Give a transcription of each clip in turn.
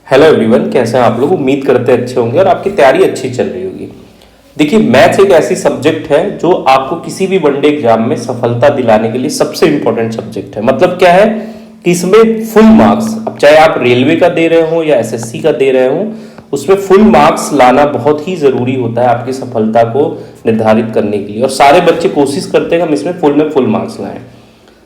Hello everyone, कैसे हैं आप लोग। उम्मीद करते हैं अच्छे होंगे और आपकी तैयारी अच्छी चल रही होगी। देखिए, मैथ्स एक ऐसी सब्जेक्ट है जो आपको किसी भी वनडे एग्जाम में सफलता दिलाने के लिए सबसे इंपॉर्टेंट सब्जेक्ट है। मतलब क्या है कि इसमें फुल मार्क्स, अब चाहे आप रेलवे का दे रहे हो या एसएससी का दे रहे हो, उसमें फुल मार्क्स लाना बहुत ही जरूरी होता है आपकी सफलता को निर्धारित करने के लिए। और सारे बच्चे कोशिश करते हैं हम इसमें फुल मार्क्स लाएं,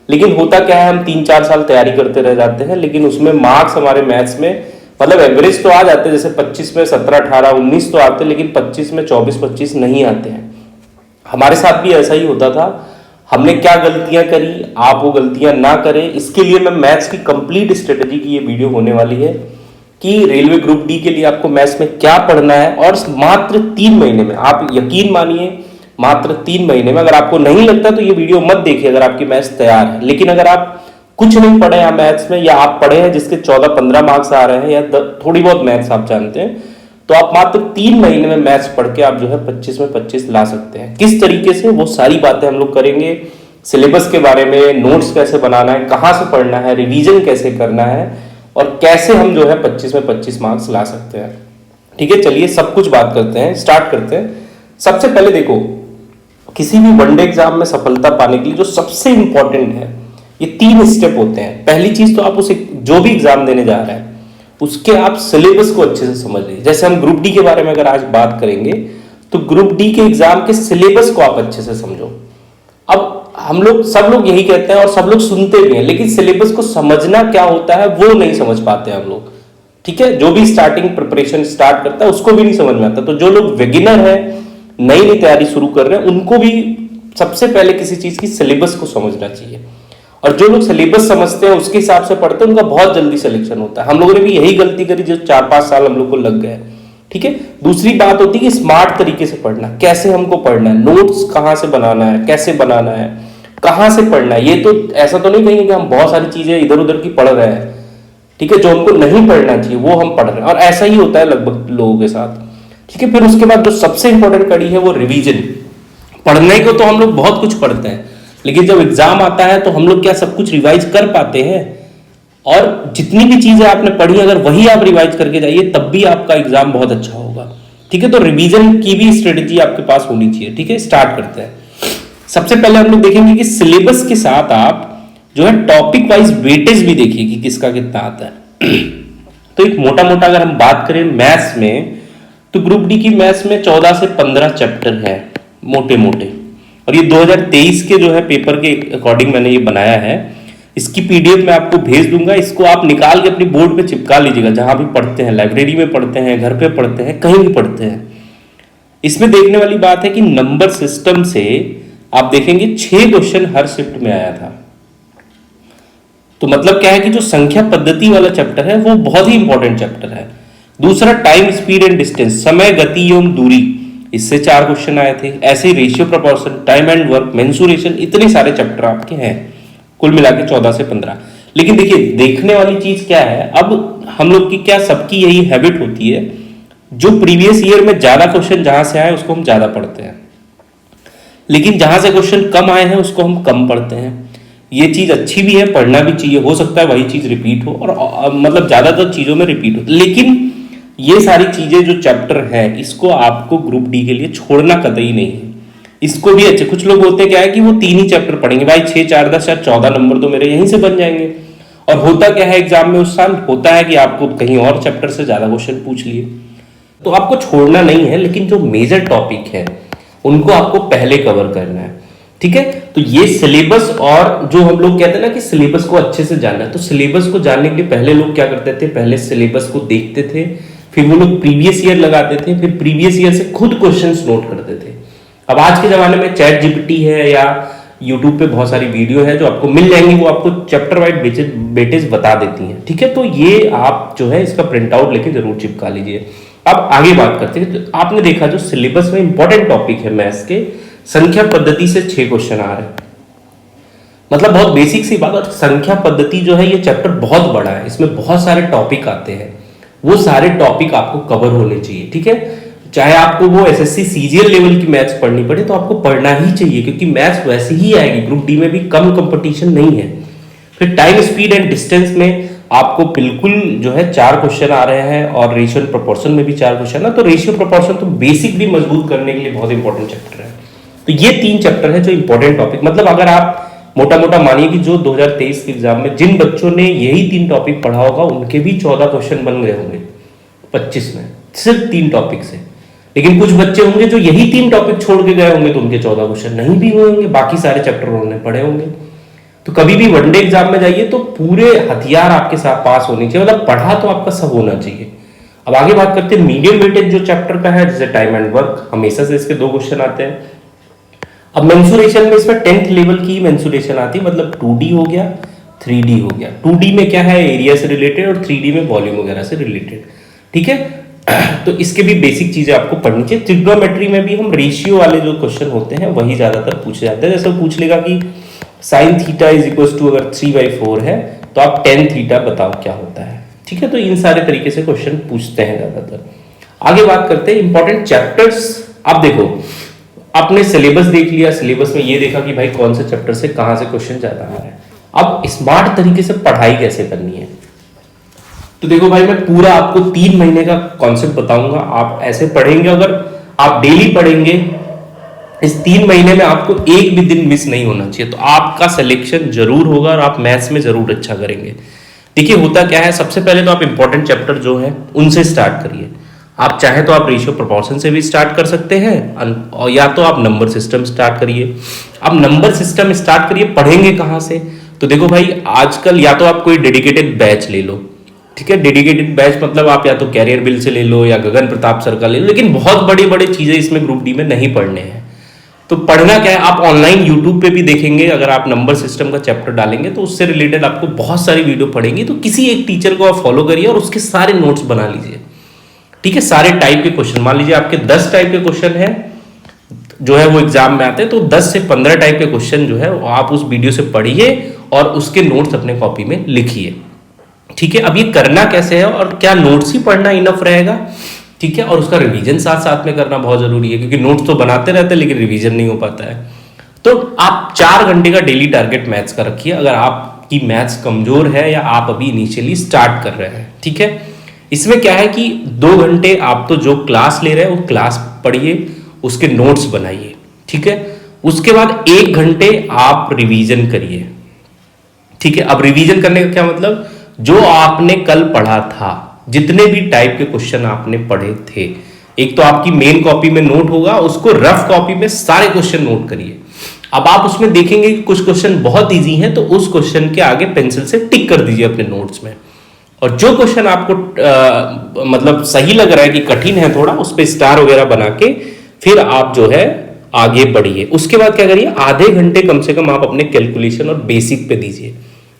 लेकिन होता क्या है, हम 3-4 साल तैयारी करते रह जाते हैं, लेकिन उसमें मार्क्स हमारे मैथ्स में मतलब एवरेज तो आ जाते हैं, जैसे 25 में 17, 18, 19 तो आते हैं, लेकिन 25 में 24, 25 नहीं आते हैं। हमारे साथ भी ऐसा ही होता था। हमने क्या गलतियां करी, आप वो गलतियां ना करें, इसके लिए मैं मैथ्स की कंप्लीट स्ट्रेटेजी की ये वीडियो होने वाली है कि रेलवे ग्रुप डी के लिए आपको मैथ्स में क्या पढ़ना है। और मात्र 3 महीने में, आप यकीन मानिए, मात्र 3 महीने में, अगर आपको नहीं लगता तो ये वीडियो मत देखिए अगर आपकी मैथ्स तैयार है। लेकिन अगर आप कुछ नहीं पढ़े हैं मैथ्स में, या आप पढ़े हैं जिसके 14-15 मार्क्स आ रहे हैं, या थोड़ी बहुत मैथ्स आप जानते हैं, तो आप मात्र 3 महीने में मैथ्स पढ़ के आप जो है 25 में 25 ला सकते हैं। किस तरीके से, वो सारी बातें हम लोग करेंगे। सिलेबस के बारे में, नोट्स कैसे बनाना है, कहाँ से पढ़ना है, रिवीजन कैसे करना है, और कैसे हम जो है 25 में 25 मार्क्स ला सकते हैं। ठीक है, चलिए सब कुछ बात करते हैं, स्टार्ट करते हैं। सबसे पहले देखो, किसी भी वनडे एग्जाम में सफलता पाने के लिए जो सबसे इंपॉर्टेंट है, ये 3 स्टेप होते हैं। पहली चीज तो आप उसे जो भी एग्जाम देने जा रहे हैं उसके आप सिलेबस को अच्छे से समझ लीजिए। जैसे हम ग्रुप डी के बारे में अगर आज बात करेंगे, तो ग्रुप डी के एग्जाम के सिलेबस को आप अच्छे से समझो। अब हम लोग, सब लोग यही कहते हैं और सब लोग सुनते भी हैं, लेकिन सिलेबस को समझना क्या होता है वो नहीं समझ पाते हम लोग। ठीक है, जो भी स्टार्टिंग प्रिपरेशन स्टार्ट करता है उसको भी नहीं समझ में आता। तो जो लोग बिगिनर है, नई नई तैयारी शुरू कर रहे हैं, उनको भी सबसे पहले किसी चीज की सिलेबस को समझना चाहिए। और जो लोग सिलेबस समझते हैं उसके हिसाब से पढ़ते हैं, उनका बहुत जल्दी सिलेक्शन होता है। हम लोगों ने भी यही गलती करी जो 4-5 साल हम लोग को लग गए। ठीक है, दूसरी बात होती है कि स्मार्ट तरीके से पढ़ना। कैसे हमको पढ़ना है, नोट्स कहाँ से बनाना है, कैसे बनाना है, कहाँ से पढ़ना है। ये तो ऐसा तो नहीं कहेंगे कि हम बहुत सारी चीजें इधर उधर की पढ़ रहे हैं। ठीक है, जो हमको नहीं पढ़ना चाहिए वो हम पढ़ रहे हैं, और ऐसा ही होता है लगभग लोगों के साथ। ठीक है, फिर उसके बाद जो सबसे इंपॉर्टेंट कड़ी है वो रिवीजन। पढ़ने को तो हम लोग बहुत कुछ पढ़ते हैं, लेकिन जब एग्जाम आता है तो हम लोग क्या सब कुछ रिवाइज कर पाते हैं? और जितनी भी चीजें आपने पढ़ी, अगर वही आप रिवाइज करके जाइए तब भी आपका एग्जाम बहुत अच्छा होगा। ठीक है, तो रिवीजन की भी स्ट्रेटेजी आपके पास होनी चाहिए। ठीक है, स्टार्ट करते हैं। सबसे पहले हम लोग देखेंगे कि सिलेबस के साथ आप जो है टॉपिक वाइज वेटेज भी देखिए कि किसका कितना आता है। तो एक मोटा मोटा अगर हम बात करें मैथ्स में, तो ग्रुप डी की मैथ्स में 14 से 15 चैप्टर है मोटे मोटे। और ये 2023 के जो है पेपर के अकॉर्डिंग मैंने ये बनाया है। इसकी पीडीएफ मैं आपको भेज दूंगा, इसको आप निकाल के अपनी बोर्ड पे चिपका लीजिएगा, जहां भी पढ़ते हैं, लाइब्रेरी में पढ़ते हैं, घर पे पढ़ते हैं, कहीं भी पढ़ते हैं। इसमें देखने वाली बात है कि नंबर सिस्टम से आप देखेंगे 6 क्वेश्चन हर शिफ्ट में आया था। तो मतलब क्या है कि जो संख्या पद्धति वाला चैप्टर है वो बहुत ही इंपॉर्टेंट चैप्टर है। दूसरा टाइम स्पीड एंड डिस्टेंस, समय गति एवं दूरी, इससे 4 क्वेश्चन आए थे। ऐसे ही ratio proportion, time and work, mensuration, इतने सारे चैप्टर आपके हैं, कुल मिला के 14 से 15। लेकिन देखिए, देखने वाली चीज क्या है, अब हम लोग की क्या, सबकी यही हैबिट होती है, जो प्रीवियस ईयर में ज्यादा क्वेश्चन जहां से आए उसको हम ज्यादा पढ़ते हैं, लेकिन जहां से क्वेश्चन कम आए हैं उसको हम कम पढ़ते हैं। ये चीज अच्छी भी है, पढ़ना भी चाहिए। हो सकता है वही चीज रिपीट हो, और मतलब ज्यादातर चीजों में रिपीट हो, लेकिन ये सारी चीजें जो चैप्टर है इसको आपको ग्रुप डी के लिए छोड़ना कतई नहीं है। इसको भी अच्छे, कुछ लोग होते क्या है कि वो 3 ही चैप्टर पढ़ेंगे, भाई 6, 4, 10 या 14 नंबर तो मेरे यहीं से बन जाएंगे। और होता क्या है एग्जाम में उस साल, होता है कि आपको कहीं और चैप्टर से ज्यादा क्वेश्चन पूछ लिए। तो आपको छोड़ना नहीं है, लेकिन जो मेजर टॉपिक है उनको आपको पहले कवर करना है। ठीक है, तो ये सिलेबस, और जो हम लोग कहते हैं ना कि सिलेबस को अच्छे से जानना है, तो सिलेबस को जानने के लिए पहले लोग क्या करते थे, पहले सिलेबस को देखते थे, फिर वो लोग प्रीवियस ईयर लगाते थे, फिर प्रीवियस ईयर से खुद क्वेश्चंस नोट करते थे। अब आज के जमाने में चैट जीपीटी है या यूट्यूब पे बहुत सारी वीडियो है जो आपको मिल जाएंगी, वो आपको चैप्टर वाइज वेटेज बता देती हैं। ठीक है, तो ये आप जो है इसका प्रिंट आउट लेके जरूर चिपका लीजिए। अब आगे बात करते हैं। तो आपने देखा जो सिलेबस में इंपॉर्टेंट टॉपिक है मैथ्स के, संख्या पद्धति से 6 क्वेश्चन आ रहे हैं, मतलब बहुत बेसिक सी बात। और संख्या पद्धति जो है ये चैप्टर बहुत बड़ा है, इसमें बहुत सारे टॉपिक आते हैं, वो सारे टॉपिक आपको कवर होने चाहिए। ठीक है, चाहे आपको वो एसएससी सीजीएल लेवल की मैथ्स पढ़नी पड़े तो आपको पढ़ना ही चाहिए, क्योंकि मैथ्स वैसे ही आएगी, ग्रुप डी में भी कम कंपटीशन नहीं है। फिर टाइम स्पीड एंड डिस्टेंस में आपको बिल्कुल जो है 4 क्वेश्चन आ रहे हैं और रेशियो एंड प्रोपोर्शन में भी 4 क्वेश्चन है, तो रेशियो प्रोपोर्शन तो बेसिक भी मजबूत करने के लिए बहुत इंपॉर्टेंट चैप्टर है। तो ये 3 चैप्टर है जो इंपॉर्टेंट टॉपिक, मतलब अगर आप मोटा मोटा मानिए कि जो 2023 के एग्जाम में जिन बच्चों ने यही 3 टॉपिक पढ़ा होगा उनके भी 14 क्वेश्चन बन गए होंगे 25 में, सिर्फ 3 टॉपिक से। लेकिन कुछ बच्चे होंगे जो यही 3 टॉपिक छोड़ के गए होंगे तो उनके 14 क्वेश्चन नहीं भी हुए होंगे, बाकी सारे चैप्टर उन्होंने पढ़े होंगे। तो कभी भी वनडे एग्जाम में जाइए तो पूरे हथियार आपके साथ पास होने चाहिए, मतलब पढ़ा तो आपका सब होना चाहिए। अब आगे बात करते हैं मीडियम वेटेज जो चैप्टर का है, जैसे टाइम एंड वर्क, हमेशा से इसके 2 क्वेश्चन आते हैं। अब मेंसुरेशन में इसमें 10th लेवल की मेंसुरेशन आती है, मतलब 2D हो गया 3D हो गया। 2D में क्या है, एरिया से रिलेटेड, और 3D में वॉल्यूम वगैरह से रिलेटेड, ठीक है। तो इसके भी बेसिक चीजें आपको पढ़नी चाहिए। ट्रिग्नोमेट्री में भी हम रेशियो वाले जो क्वेश्चन होते हैं वही ज्यादातर पूछे जाते हैं। जैसे वो पूछ लेगा कि sine theta is equal to अगर 3/4 है तो आप टेन थीटा बताओ क्या होता है, ठीक है। तो इन सारे तरीके से क्वेश्चन पूछते हैं ज्यादातर। आगे बात करते हैं इंपॉर्टेंट चैप्टर्स। आप देखो, आपने सिलेबस देख लिया, सिलेबस में ये देखा कि भाई कौन से चैप्टर से कहां से क्वेश्चन ज्यादा आ रहा है। अब स्मार्ट तरीके से पढ़ाई कैसे करनी है, तो देखो भाई मैं पूरा आपको 3 महीने का कॉन्सेप्ट बताऊंगा। आप ऐसे पढ़ेंगे, अगर आप डेली पढ़ेंगे इस 3 महीने में आपको एक भी दिन मिस नहीं होना चाहिए, तो आपका सिलेक्शन जरूर होगा और आप मैथ्स में जरूर अच्छा करेंगे। देखिए होता क्या है, सबसे पहले तो आप इंपॉर्टेंट चैप्टर जो है उनसे स्टार्ट करिए। आप चाहे तो आप रेशियो प्रोपोर्शन से भी स्टार्ट कर सकते हैं, और या तो आप नंबर सिस्टम स्टार्ट करिए। अब नंबर सिस्टम स्टार्ट करिए, पढ़ेंगे कहाँ से, तो देखो भाई आजकल या तो आप कोई डेडिकेटेड बैच ले लो, ठीक है। डेडिकेटेड बैच मतलब आप या तो कैरियर बिल से ले लो या गगन प्रताप सर का ले लो, लेकिन बहुत बड़ी बड़ी चीजें इसमें ग्रुप डी में नहीं पढ़ने हैं। तो पढ़ना क्या है, आप ऑनलाइन यूट्यूब पे भी देखेंगे, अगर आप नंबर सिस्टम का चैप्टर डालेंगे तो उससे रिलेटेड आपको बहुत सारी वीडियो पढ़ेंगी। तो किसी एक टीचर को आप फॉलो करिए और उसके सारे नोट्स बना लीजिए, ठीक है। सारे टाइप के क्वेश्चन, मान लीजिए आपके 10 टाइप के क्वेश्चन है जो है वो एग्जाम में आते हैं, तो 10 से 15 टाइप के क्वेश्चन जो है आप उस वीडियो से पढ़िए और उसके नोट्स अपने कॉपी में लिखिए, ठीक है। अब ये करना कैसे है, और क्या नोट्स ही पढ़ना इनफ रहेगा, ठीक है, और उसका रिवीजन साथ साथ में करना बहुत जरूरी है, क्योंकि नोट्स तो बनाते रहते हैं लेकिन रिवीजन नहीं हो पाता है। तो आप 4 घंटे का डेली टारगेट मैथ्स का रखिए, अगर आपकी मैथ्स कमजोर है या आप अभी इनिशियली स्टार्ट कर रहे हैं, ठीक है। इसमें क्या है कि 2 घंटे आप तो जो क्लास ले रहे हैं वो क्लास पढ़िए, उसके नोट्स बनाइए, ठीक है। उसके बाद 1 घंटे आप रिवीजन करिए, ठीक है। अब रिवीजन करने का क्या मतलब, जो आपने कल पढ़ा था, जितने भी टाइप के क्वेश्चन आपने पढ़े थे, एक तो आपकी मेन कॉपी में नोट होगा, उसको रफ कॉपी में सारे क्वेश्चन नोट करिए। अब आप उसमें देखेंगे कि कुछ क्वेश्चन बहुत इजी हैं, तो उस क्वेश्चन के आगे पेंसिल से टिक कर दीजिए अपने नोट्स में, और जो क्वेश्चन आपको मतलब सही लग रहा है कि कठिन है थोड़ा, उस पर स्टार वगैरह बना के फिर आप जो है आगे बढ़िए। उसके बाद क्या करिए, आधे घंटे कम से कम आप अपने कैलकुलेशन और बेसिक पे दीजिए,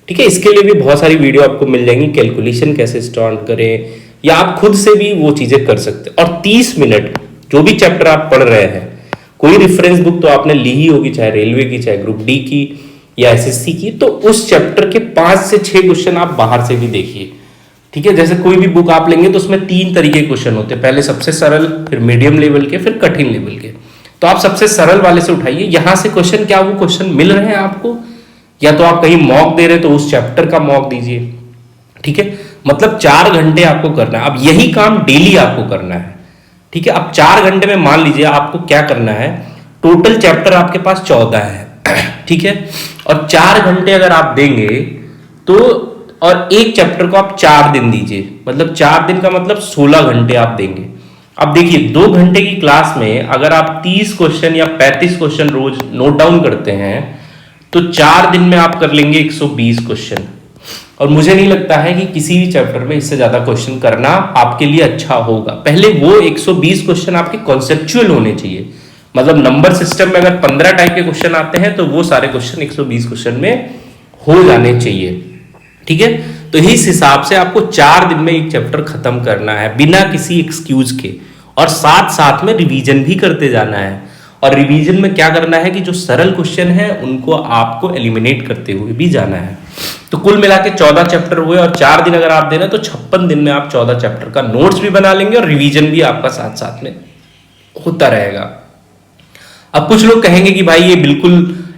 ठीक है। इसके लिए भी बहुत सारी वीडियो आपको मिल जाएंगी, कैलकुलेशन कैसे स्टार्ट करें, या आप खुद से भी वो चीजें कर सकते हैं। और 30 मिनट जो भी चैप्टर आप पढ़ रहे हैं, कोई रेफरेंस बुक तो आपने ली ही होगी, चाहे रेलवे की, चाहे ग्रुप डी की या एसएससी की, तो उस चैप्टर के 5 से 6 क्वेश्चन आप बाहर से भी देखिए, ठीक है। जैसे कोई भी बुक आप लेंगे तो उसमें 3 तरीके के क्वेश्चन होते हैं, पहले सबसे सरल, फिर मीडियम लेवल के, फिर कठिन लेवल के। तो आप सबसे सरल वाले से उठाइए, यहां से क्वेश्चन, क्या वो क्वेश्चन मिल रहे हैं आपको, या तो आप कहीं मॉक दे रहे हैं तो उस चैप्टर का मॉक दीजिए, ठीक है। मतलब 4 घंटे आपको करना है। अब यही काम डेली आपको करना है, ठीक है। अब 4 घंटे में मान लीजिए आपको क्या करना है, टोटल चैप्टर आपके पास 14 है, ठीक है। और 4 घंटे अगर आप देंगे तो, और एक चैप्टर को आप 4 दिन दीजिए, मतलब 4 दिन का मतलब 16 घंटे आप देंगे। अब देखिए 2 घंटे की क्लास में अगर आप 30 क्वेश्चन या 35 क्वेश्चन रोज नोट डाउन करते हैं तो 4 दिन में आप कर लेंगे 120 क्वेश्चन। और मुझे नहीं लगता है कि किसी भी चैप्टर में इससे ज्यादा क्वेश्चन करना आपके लिए अच्छा होगा। पहले वो 120 क्वेश्चन आपके कॉन्सेप्चुअल होने चाहिए, मतलब नंबर सिस्टम में अगर 15 टाइप के क्वेश्चन आते हैं तो वो सारे क्वेश्चन 120 क्वेश्चन में हो जाने चाहिए, ठीक है। तो इस हिसाब से आपको 4 दिन में एक चैप्टर खत्म करना है बिना किसी एक्सक्यूज के, और साथ साथ में रिवीजन भी करते जाना है। और रिवीजन में क्या करना है कि जो सरल क्वेश्चन है उनको आपको एलिमिनेट करते हुए भी जाना है। तो कुल मिला के 14 चैप्टर हुए, और 4 दिन अगर आप दे रहे हैं तो 56 दिन में आप 14 चैप्टर का नोट्स भी बना लेंगे और रिवीजन भी आपका साथ साथ में होता रहेगा। अब कुछ लोग कहेंगे कि भाई ये बिल्कुल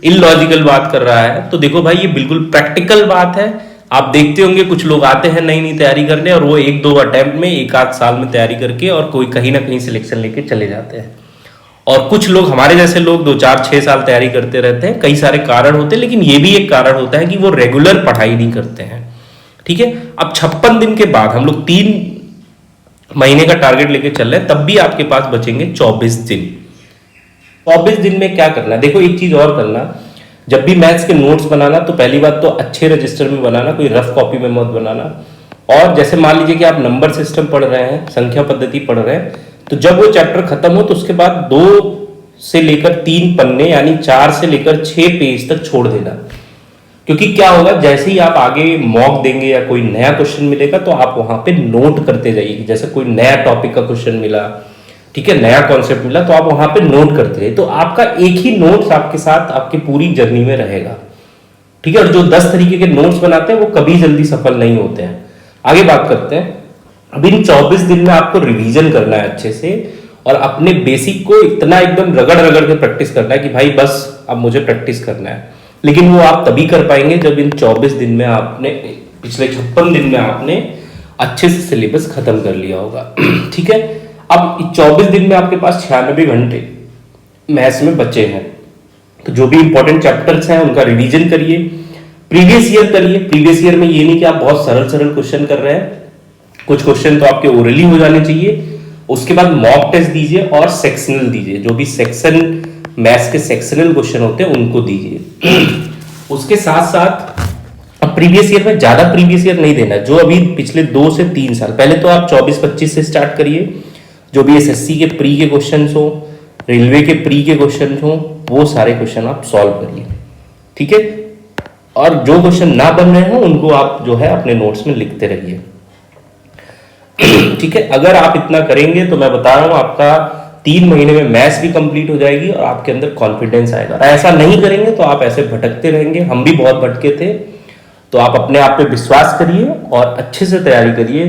इलॉजिकल बात कर रहा है, तो देखो भाई ये बिल्कुल प्रैक्टिकल बात है। आप देखते होंगे कुछ लोग आते हैं नई नई तैयारी करने और वो एक दो अटेम्प्ट में एक आध साल में तैयारी करके और कोई कहीं ना कहीं सिलेक्शन लेके चले जाते हैं। और कुछ लोग हमारे जैसे लोग 2 4 6 साल तैयारी करते रहते हैं। कई सारे कारण होते हैं, लेकिन ये भी एक कारण होता है कि वो रेगुलर पढ़ाई नहीं करते हैं। ठीक है, अब 56 दिन के बाद हम लोग 3 महीने का टारगेट लेके चल रहे हैं, तब भी आपके पास बचेंगे 24 दिन। 24 दिन में क्या करना है, देखो एक चीज और करना, जब भी मैथ्स के नोट्स बनाना तो पहली बात तो अच्छे रजिस्टर में बनाना, कोई रफ कॉपी में मत बनाना। और जैसे मान लीजिए कि आप नंबर सिस्टम पढ़ रहे हैं, संख्या पद्धति पढ़ रहे हैं, तो जब वो चैप्टर खत्म हो तो उसके बाद 2 से लेकर 3 पन्ने यानी 4 से लेकर 6 पेज तक छोड़ देना। क्योंकि क्या होगा, जैसे ही आप आगे मॉक देंगे या कोई नया क्वेश्चन मिलेगा तो आप वहां पे नोट करते जाइए। जैसे कोई नया टॉपिक का क्वेश्चन मिला, ठीक है, नया कॉन्सेप्ट मिला, तो आप वहां पे नोट करते रहिए। तो आपका एक ही नोट्स आपके साथ आपकी पूरी जर्नी में रहेगा। ठीक है, और जो 10 तरीके के नोट्स बनाते हैं वो कभी जल्दी सफल नहीं होते हैं। आगे बात करते हैं। अब इन 24 दिन में आपको रिवीजन करना है अच्छे से, और अपने बेसिक को इतना एकदम रगड़ रगड़ के प्रैक्टिस करना है कि भाई बस अब मुझे प्रैक्टिस करना है। लेकिन वो आप तभी कर पाएंगे जब इन 24 दिन में आपने, पिछले 56 दिन में आपने अच्छे से सिलेबस खत्म कर लिया होगा। ठीक है, अब 24 दिन में आपके पास 96 घंटे मैथ्स में बचे हैं। तो जो भी इंपॉर्टेंट चैप्टर्स हैं उनका रिवीजन करिए, प्रीवियस ईयर करिए। प्रीवियस ईयर में ये नहीं कि आप बहुत सरल सरल क्वेश्चन कर रहे हैं, कुछ क्वेश्चन तो आपके ओरली हो जाने चाहिए। उसके बाद मॉक टेस्ट दीजिए और सेक्शनल दीजिए, जो भी सेक्शन मैथ्स के सेक्शनल क्वेश्चन होते हैं उनको दीजिए। उसके साथ साथ अब प्रीवियस ईयर में ज्यादा प्रीवियस ईयर नहीं देना, जो अभी पिछले 2 से 3 साल पहले, तो आप 24-25 से स्टार्ट करिए। जो भी एसएससी के प्री के क्वेश्चन हो, रेलवे के प्री के क्वेश्चन हो, वो सारे क्वेश्चन आप सॉल्व करिए। ठीक है, और जो क्वेश्चन ना बन रहे हो उनको आप जो है अपने नोट्स में लिखते रहिए। ठीक है, अगर आप इतना करेंगे तो मैं बता रहा हूं आपका 3 महीने में मैथ्स भी कंप्लीट हो जाएगी और आपके अंदर कॉन्फिडेंस आएगा। ऐसा नहीं करेंगे तो आप ऐसे भटकते रहेंगे, हम भी बहुत भटके थे। तो आप अपने आप पे विश्वास करिए और अच्छे से तैयारी करिए।